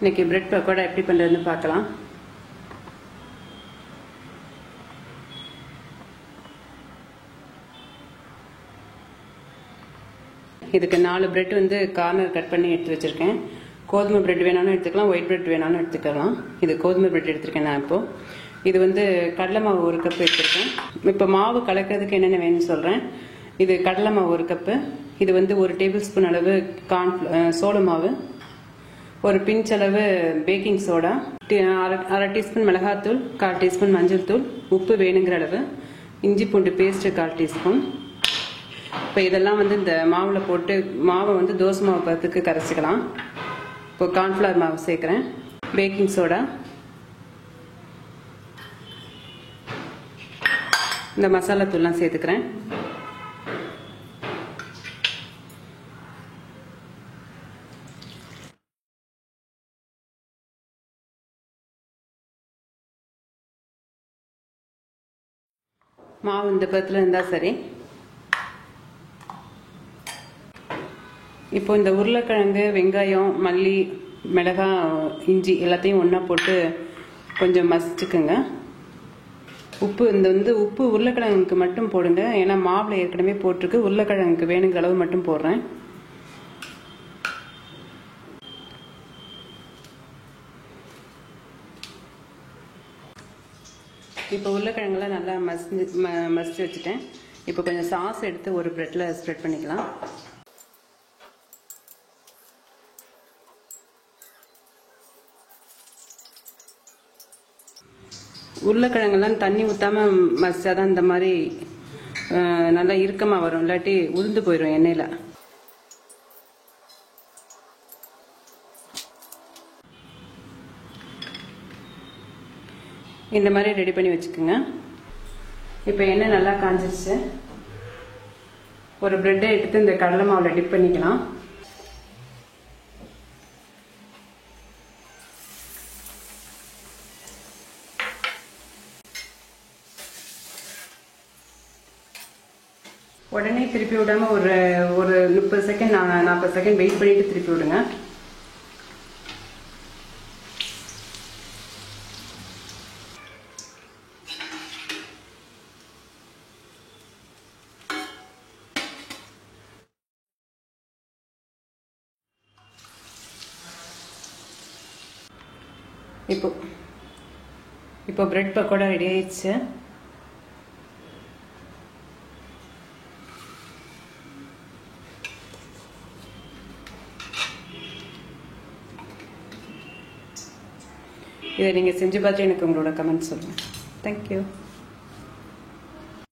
இன்னைக்கு பிரெட் பக்கோடா எப்படி பண்றதுன்னு பார்க்கலாம். இதுக்கு 4 பிரெட் வந்து கார்னர் கட் பண்ணி எடுத்து வச்சிருக்கேன். கோதுமை பிரெட் வேணாலும் எடுத்துக்கலாம், ஒயிட் பிரெட் வேணாலும் எடுத்துக்கலாம். இது கோதுமை பிரெட் எடுத்திருக்கேன் நான். இப்போ இது வந்து கடலை மாவு 1 கப் எடுத்திருக்கேன். இப்போ மாவு கலக்கிறதுக்கு என்னென்ன வேணும்னு சொல்றேன். இது கடலை மாவு 1 கப்பு, இது வந்து 1 டேபிள் ஸ்பூன் அளவு சோள மாவு, 1 பிஞ்ச் அளவு பேக்கிங் சோடா, அரை டீஸ்பூன் மிளகாத்தூள், 1/4 டீஸ்பூன் மஞ்சள் தூள், உப்பு வேணுங்கிற அளவு, இஞ்சி பூண்டு பேஸ்ட் 1/4 டீஸ்பூன். இப்போ இதெல்லாம் வந்து இந்த மாவில் போட்டு மாவை வந்து தோசை மாவு பதத்துக்கு கரைச்சிக்கலாம். இப்போ கார்ன்ஃப்ளவர் மாவு சேர்க்குறேன், பேக்கிங் சோடா, இந்த மசாலா தூள்லாம் சேர்த்துக்கிறேன். மாவு இந்த பதத்தில் இருந்தால் சரி. இப்போ இந்த உருளைக்கிழங்கு, வெங்காயம், மல்லி, மிளகாய், இஞ்சி எல்லாத்தையும் ஒன்றா போட்டு கொஞ்சம் மசிச்சுக்குங்க. உப்பு உப்பு உருளைக்கிழங்குக்கு மட்டும் போடுங்க, ஏன்னா மாவில் ஏற்கனவே போட்டிருக்கு. உருளைக்கிழங்குக்கு வேணுங்கிற அளவு மட்டும் போடுறேன். இப்போ உருளைக்கிழங்குலாம் நல்லா மசிச்சு வச்சுட்டேன். இப்போ கொஞ்சம் சாஸ் எடுத்து ஒரு பிரெட்டில் ஸ்ப்ரெட் பண்ணிக்கலாம். உருளைக்கிழங்கெல்லாம் தண்ணி ஊற்றாம மசிச்சாதான் இந்த மாதிரி நல்லா இறுக்கமாக வரும், இல்லாட்டி உதிர்ந்து போயிடும் எண்ணெயில். இந்த மாதிரி ரெடி பண்ணி வச்சுக்கோங்க. இப்போ எண்ணெய் நல்லா காஞ்சிருச்சு. ஒரு பிரெட்டை எடுத்து இந்த கடலை மாவில் டிப் பண்ணிக்கலாம். உடனே திருப்பி விடாம ஒரு 30 செகண்ட் 40 செகண்ட் வெயிட் பண்ணிட்டு திருப்பி விடுங்க. இப்போ பிரெட் பக்கோடா ரெடி ஆயிடுச்சு. இதை நீங்கள் செஞ்சு பார்த்து எனக்கு உங்களோட கமெண்ட் சொல்லுங்கள். தேங்க்யூ.